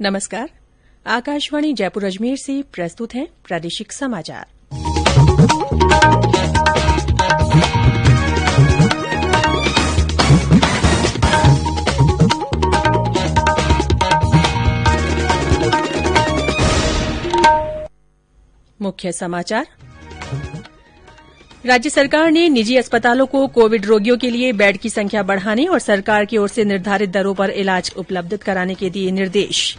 नमस्कार। आकाशवाणी जयपुर अजमेर से प्रस्तुत हैं प्रादेशिक समाचार। मुख्य समाचार। राज्य सरकार ने निजी अस्पतालों को कोविड रोगियों के लिए बेड की संख्या बढ़ाने और सरकार की ओर से निर्धारित दरों पर इलाज उपलब्ध कराने के दिए निर्देश।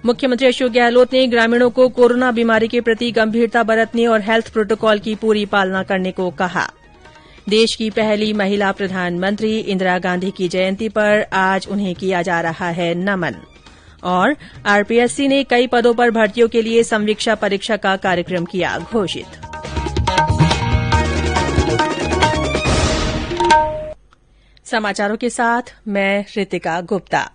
मुख्यमंत्री अशोक गहलोत ने ग्रामीणों को कोरोना बीमारी के प्रति गंभीरता बरतने और हेल्थ प्रोटोकॉल की पूरी पालना करने को कहा। देश की पहली महिला प्रधानमंत्री इंदिरा गांधी की जयंती पर आज उन्हें किया जा रहा है नमन। और आरपीएससी ने कई पदों पर भर्तियों के लिए संवीक्षा परीक्षा का कार्यक्रम किया घोषित। समाचारों के साथ मैं ऋतिका गुप्ता।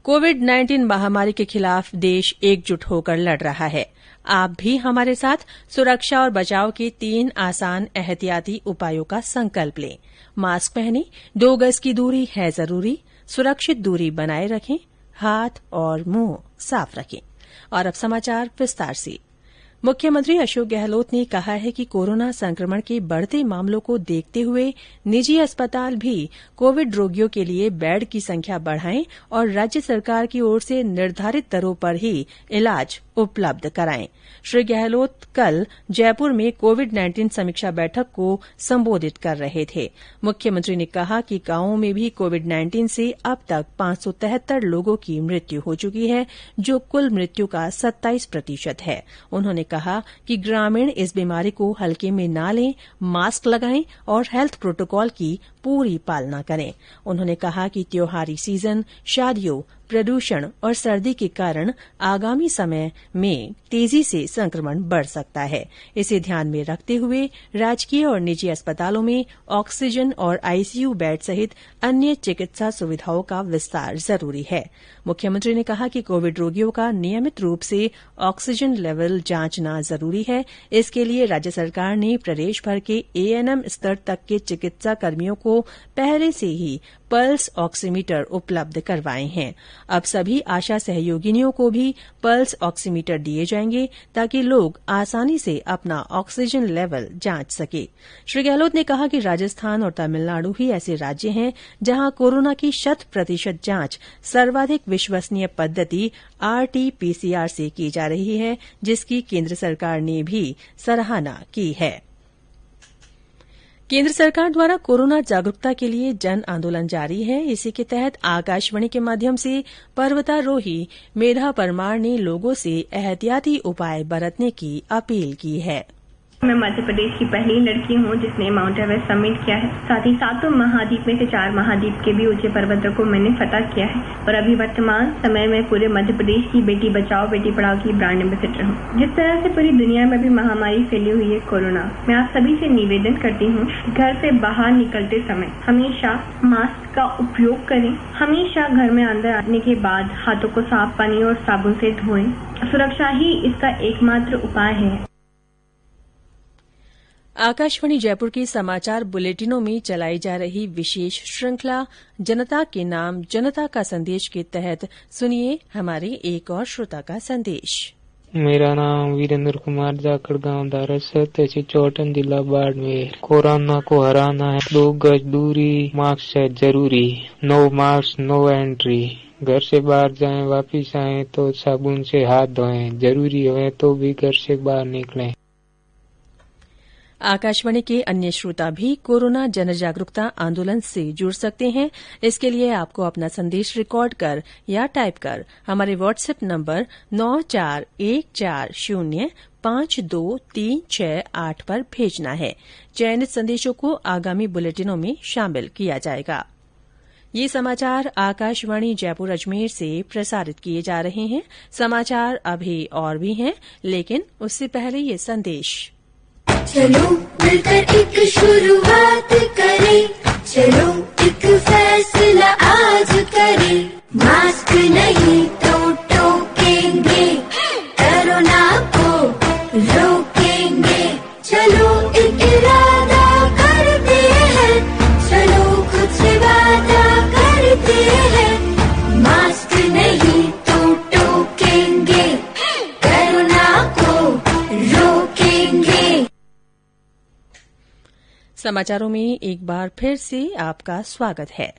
कोविड-19 महामारी के खिलाफ देश एकजुट होकर लड़ रहा है। आप भी हमारे साथ सुरक्षा और बचाव के 3 आसान एहतियाती उपायों का संकल्प लें। मास्क पहनें, 2 गज की दूरी है जरूरी, सुरक्षित दूरी बनाए रखें, हाथ और मुंह साफ रखें। और अब समाचार विस्तार से। मुख्यमंत्री अशोक गहलोत ने कहा है कि कोरोना संक्रमण के बढ़ते मामलों को देखते हुए निजी अस्पताल भी कोविड रोगियों के लिए बेड की संख्या बढ़ाएं और राज्य सरकार की ओर से निर्धारित दरों पर ही इलाज उपलब्ध कराएं। श्री गहलोत कल जयपुर में कोविड-19 समीक्षा बैठक को संबोधित कर रहे थे। मुख्यमंत्री ने कहा कि गांवों में भी कोविड-19 से अब तक 573 लोगों की मृत्यु हो चुकी है, जो कुल मृत्यु का 27% है। उन्होंने कहा कि ग्रामीण इस बीमारी को हल्के में न लें, मास्क लगाएं और हेल्थ प्रोटोकॉल की पूरी पालना करें। उन्होंने कहा कि त्योहारी सीजन, शादियों, प्रदूषण और सर्दी के कारण आगामी समय में तेजी से संक्रमण बढ़ सकता है। इसे ध्यान में रखते हुए राजकीय और निजी अस्पतालों में ऑक्सीजन और आईसीयू बेड सहित अन्य चिकित्सा सुविधाओं का विस्तार जरूरी है। मुख्यमंत्री ने कहा कि कोविड रोगियों का नियमित रूप से ऑक्सीजन लेवल जांचना जरूरी है। इसके लिए राज्य सरकार ने प्रदेश भर के एएनएम स्तर तक के चिकित्सा कर्मियों को पहले से ही पल्स ऑक्सीमीटर उपलब्ध करवाए हैं। अब सभी आशा सहयोगिनियों को भी पल्स ऑक्सीमीटर दिए जाएंगे ताकि लोग आसानी से अपना ऑक्सीजन लेवल जांच सके। श्री गहलोत ने कहा कि राजस्थान और तमिलनाडु ही ऐसे राज्य हैं जहां कोरोना की 100% जांच सर्वाधिक विश्वसनीय पद्धति आरटी-पीसीआर से की जा रही है, जिसकी केंद्र सरकार ने भी सराहना की है। केंद्र सरकार द्वारा कोरोना जागरूकता के लिए जन आंदोलन जारी है। इसी के तहत आकाशवाणी के माध्यम से पर्वतारोही मेधा परमार ने लोगों से एहतियाती उपाय बरतने की अपील की है। मैं मध्य प्रदेश की पहली लड़की हूँ जिसने माउंट एवरेस्ट समिट किया है। साथ ही 7 महाद्वीप में से 4 महाद्वीप के भी ऊंचे पर्वतों को मैंने फतह किया है। और अभी वर्तमान समय में पूरे मध्य प्रदेश की बेटी बचाओ बेटी पढ़ाओ की ब्रांड एम्बेसडर हूँ। जिस तरह से पूरी दुनिया में भी महामारी फैली हुई है कोरोना, मैं आप सभी से निवेदन करती हूँ, घर से बाहर निकलते समय हमेशा मास्क का उपयोग करें। हमेशा घर में अंदर आने के बाद हाथों को साफ पानी और साबुन से धोएं। सुरक्षा ही इसका एकमात्र उपाय है। आकाशवाणी जयपुर के समाचार बुलेटिनों में चलाई जा रही विशेष श्रृंखला जनता के नाम जनता का संदेश के तहत सुनिए हमारे एक और श्रोता का संदेश। मेरा नाम वीरेंद्र कुमार, जाखड़ गांव दारस, तहसील चौटन, जिला बाड़मेर। कोरोना को हराना है, 2 गज दूरी, मास्क है जरूरी, नो मास्क नो एंट्री। घर से बाहर जाएं, वापिस आएं तो साबुन से हाथ धोएं, जरूरी हो तो भी घर से बाहर निकलें। आकाशवाणी के अन्य श्रोता भी कोरोना जन जागरूकता आंदोलन से जुड़ सकते हैं। इसके लिए आपको अपना संदेश रिकॉर्ड कर या टाइप कर हमारे व्हाट्सएप नंबर 9414052368 पर भेजना है। चयनित संदेशों को आगामी बुलेटिनों में शामिल किया जाएगा। ये समाचार आकाशवाणी जयपुर अजमेर से प्रसारित किए जा रहे हैं। समाचार अभी और भी हैं, लेकिन उससे पहले ये संदेश। चलो मिलकर एक शुरुआत करें, चलो एक फैसला आज करें। मास्क नहीं तो टोकेंगे, कोरोना को रोकेंगे। चलो एक इरादा करते हैं, चलो कुछ वादा करते हैं। मास्क नहीं तो टोकेंगे। समाचारों में एक बार फिर से आपका स्वागत है।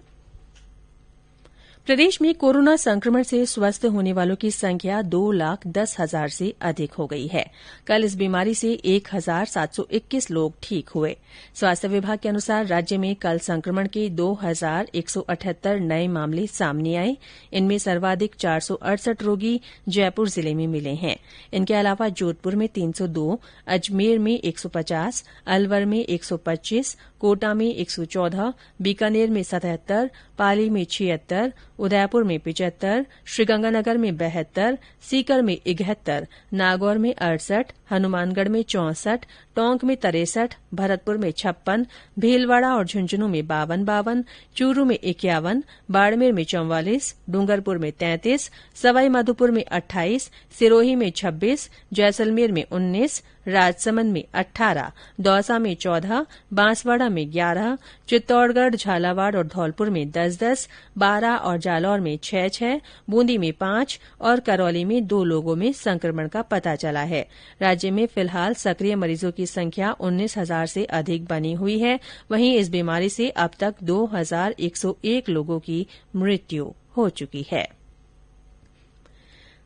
प्रदेश में कोरोना संक्रमण से स्वस्थ होने वालों की संख्या 2,10,000 से अधिक हो गई है। कल इस बीमारी से 1,721 लोग ठीक हुए। स्वास्थ्य विभाग के अनुसार राज्य में कल संक्रमण के 2,178 नए मामले सामने आए। इनमें सर्वाधिक 468 रोगी जयपुर जिले में मिले हैं। इनके अलावा जोधपुर में 302, अजमेर में 150, अलवर में 125, कोटा में 114, बीकानेर में 77, पाली में 76, उदयपुर में 75, श्रीगंगानगर में 72, सीकर में 71, नागौर में 68, हनुमानगढ़ में 64, टोंक में 63, भरतपुर में 56, भीलवाड़ा और झुंझुनू में 52, चूरू में 51, बाड़मेर में 44, डूंगरपुर में 33, सवाईमाधोपुर में 28, सिरोही में 26, जैसलमेर में 19, राजसमंद में 18, दौसा में 14, बांसवाड़ा में 11, चित्तौड़गढ़, झालावाड़ और धौलपुर में 10-10, बारां और जालौर में 6-6, बूंदी में 5 और करौली में 2 लोगों में संक्रमण का पता चला है। राज्य में फिलहाल सक्रिय मरीजों की संख्या 19,000 से अधिक बनी हुई है। वहीं इस बीमारी से अब तक 2,101 लोगों की मृत्यु हो चुकी है।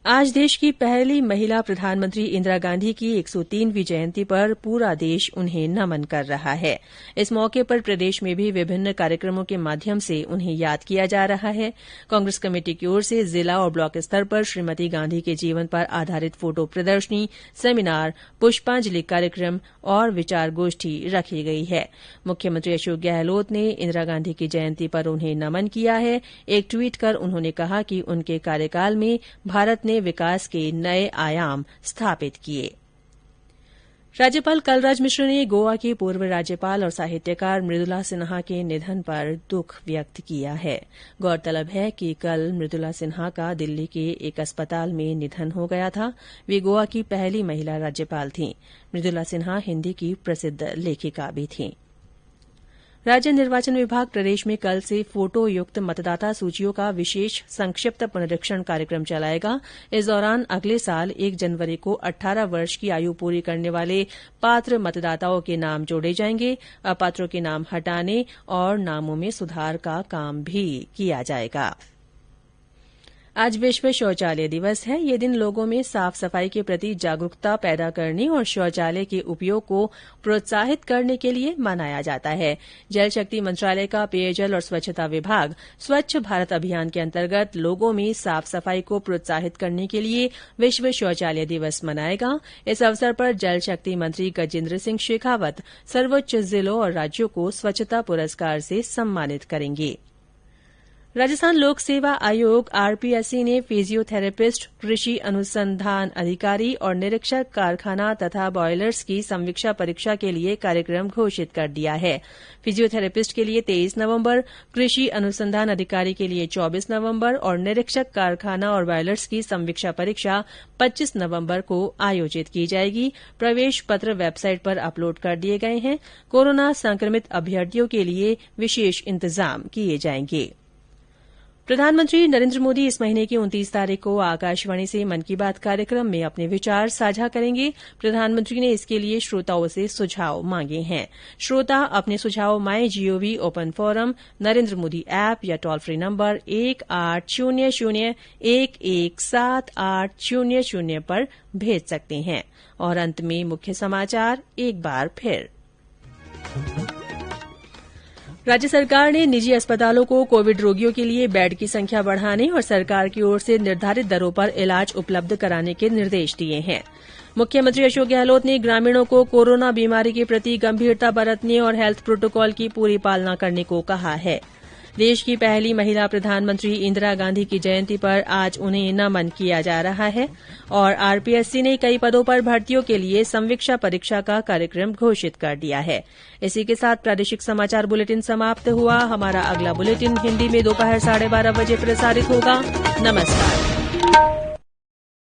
आज देश की पहली महिला प्रधानमंत्री इंदिरा गांधी की 103वीं जयंती पर पूरा देश उन्हें नमन कर रहा है। इस मौके पर प्रदेश में भी विभिन्न कार्यक्रमों के माध्यम से उन्हें याद किया जा रहा है। कांग्रेस कमेटी की ओर से जिला और ब्लॉक स्तर पर श्रीमती गांधी के जीवन पर आधारित फोटो प्रदर्शनी, सेमिनार, पुष्पांजलि कार्यक्रम और विचार गोष्ठी रखी गई है। मुख्यमंत्री अशोक गहलोत ने इंदिरा गांधी की जयंती पर उन्हें नमन किया है। एक ट्वीट कर उन्होंने कहा कि उनके कार्यकाल में भारत ने विकास के नए आयाम स्थापित किए। राज्यपाल कलराज मिश्र ने गोवा के पूर्व राज्यपाल और साहित्यकार मृदुला सिन्हा के निधन पर दुख व्यक्त किया है। गौरतलब है कि कल मृदुला सिन्हा का दिल्ली के एक अस्पताल में निधन हो गया था। वे गोवा की पहली महिला राज्यपाल थीं। मृदुला सिन्हा हिन्दी की प्रसिद्ध लेखिका भी थीं। राज्य निर्वाचन विभाग प्रदेश में कल से फोटो युक्त मतदाता सूचियों का विशेष संक्षिप्त पुनरीक्षण कार्यक्रम चलाएगा। इस दौरान अगले साल 1 जनवरी को 18 वर्ष की आयु पूरी करने वाले पात्र मतदाताओं के नाम जोड़े जाएंगे। अपात्रों के नाम हटाने और नामों में सुधार का काम भी किया जाएगा। आज विश्व शौचालय दिवस है। ये दिन लोगों में साफ सफाई के प्रति जागरूकता पैदा करने और शौचालय के उपयोग को प्रोत्साहित करने के लिए मनाया जाता है। जल शक्ति मंत्रालय का पेयजल और स्वच्छता विभाग स्वच्छ भारत अभियान के अंतर्गत लोगों में साफ सफाई को प्रोत्साहित करने के लिए विश्व शौचालय दिवस मनाएगा। इस अवसर पर जल शक्ति मंत्री गजेंद्र सिंह शेखावत सर्वोच्च जिलों और राज्यों को स्वच्छता पुरस्कार से सम्मानित करेंगे। राजस्थान लोक सेवा आयोग आरपीएससी ने फिजियोथेरेपिस्ट, कृषि अनुसंधान अधिकारी और निरीक्षक कारखाना तथा बॉयलर्स की संवीक्षा परीक्षा के लिए कार्यक्रम घोषित कर दिया है। फिजियोथेरेपिस्ट के लिए 23 नवंबर, कृषि अनुसंधान अधिकारी के लिए 24 नवंबर और निरीक्षक कारखाना और बॉयलर्स की संवीक्षा परीक्षा 25 नवंबर को आयोजित की जाएगी। प्रवेश पत्र वेबसाइट पर अपलोड कर दिए गए हैं। कोरोना संक्रमित अभ्यर्थियों के लिए विशेष इंतजाम किए जाएंगे। प्रधानमंत्री नरेन्द्र मोदी इस महीने की 29 तारीख को आकाशवाणी से मन की बात कार्यक्रम में अपने विचार साझा करेंगे। प्रधानमंत्री ने इसके लिए श्रोताओं से सुझाव मांगे हैं। श्रोता अपने सुझाव MyGov open forum, Narendra Modi app या टोल फ्री नंबर 1800-117800 पर भेज सकते हैं। और अंत में मुख्य समाचार एक बार फिर। राज्य सरकार ने निजी अस्पतालों को कोविड रोगियों के लिए बेड की संख्या बढ़ाने और सरकार की ओर से निर्धारित दरों पर इलाज उपलब्ध कराने के निर्देश दिए हैं। मुख्यमंत्री अशोक गहलोत ने ग्रामीणों को कोरोना बीमारी के प्रति गंभीरता बरतने और हेल्थ प्रोटोकॉल की पूरी पालना करने को कहा है। देश की पहली महिला प्रधानमंत्री इंदिरा गांधी की जयंती पर आज उन्हें नमन किया जा रहा है। और आरपीएससी ने कई पदों पर भर्तियों के लिए संवीक्षा परीक्षा का कार्यक्रम घोषित कर दिया है। इसी के साथ प्रादेशिक समाचार बुलेटिन समाप्त हुआ। हमारा अगला बुलेटिन हिन्दी में दोपहर 12:30 बजे प्रसारित होगा। नमस्कार।